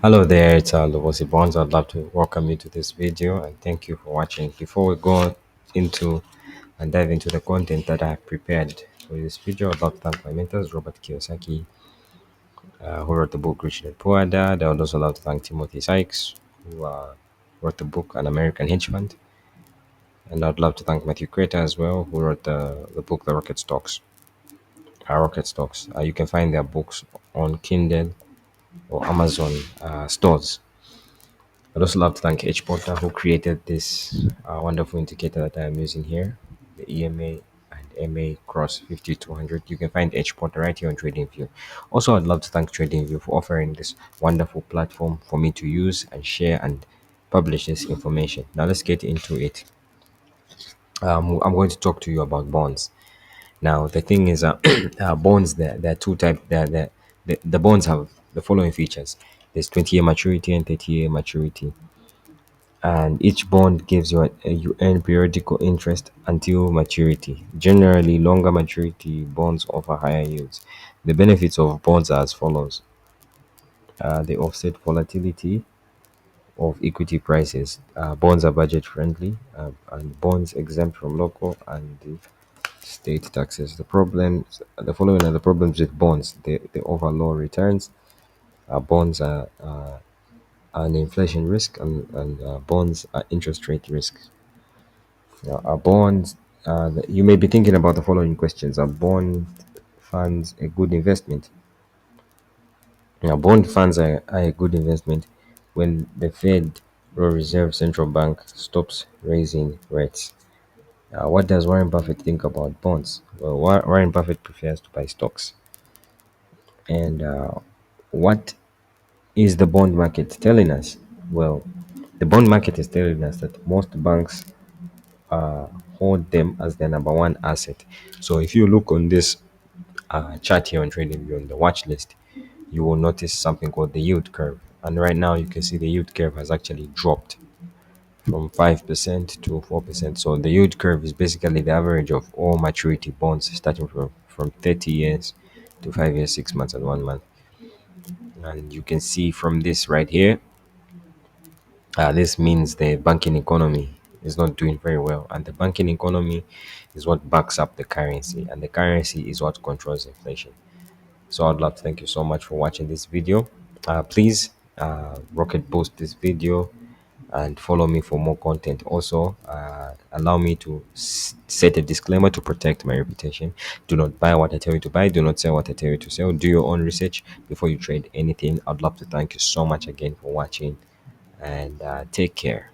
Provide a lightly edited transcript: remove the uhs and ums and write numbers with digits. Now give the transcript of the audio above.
Hello there, it's Lubosi Bonds. I'd love to welcome you to this video and thank you for watching. Before we go into and dive into the content that I have prepared for this video, I'd love to thank my mentors, Robert Kiyosaki, who wrote the book Rich Dad Poor Dad. I would also love to thank Timothy Sykes, who wrote the book An American Hedge Fund. And I'd love to thank Matthew Crater as well, who wrote the book The Rocket Stocks. Rocket Stocks. You can find their books on Kindle or Amazon stores. I'd also love to thank H Potter who created this wonderful indicator that I'm using here, the EMA and MA Cross 5200. You can find H Potter right here on TradingView. Also, I'd love to thank TradingView for offering this wonderful platform for me to use and share and publish this information. Now, let's get into it. I'm going to talk to you about bonds. Now, the thing is, bonds, there are two types. The bonds have the following features: there's 20-year maturity and 30-year maturity, and each bond gives you earn periodical interest until maturity. Generally, longer maturity bonds offer higher yields. The benefits of bonds are as follows: they offset volatility of equity prices. Bonds are budget friendly, and bonds exempt from local and the state taxes. The following are the problems with bonds: they offer low returns. Bonds are an inflation risk, and bonds are interest rate risks. Are bonds, you may be thinking about the following questions. Are bond funds a good investment? Bond funds are a good investment when the Fed or Reserve Central Bank stops raising rates. What does Warren Buffett think about bonds? Well, Warren Buffett prefers to buy stocks. And what is the bond market telling us? Well, the bond market is telling us that most banks hold them as their number one asset. So if you look on this chart here on TradingView on the watch list, you will notice something called the yield curve. And right now you can see the yield curve has actually dropped from 5% to 4%. So the yield curve is basically the average of all maturity bonds starting from 30 years to 5 years, 6 months, and 1 month. And you can see from this right here, this means the banking economy is not doing very well, and the banking economy is what backs up the currency, and the currency is what controls inflation. So I'd love to thank you so much for watching this video. Please rocket boost this video and follow me for more content. Also, allow me to set a disclaimer to protect my reputation. Do not buy what I tell you to buy. Do not sell what I tell you to sell. Do your own research before you trade anything. I'd love to thank you so much again for watching, and take care.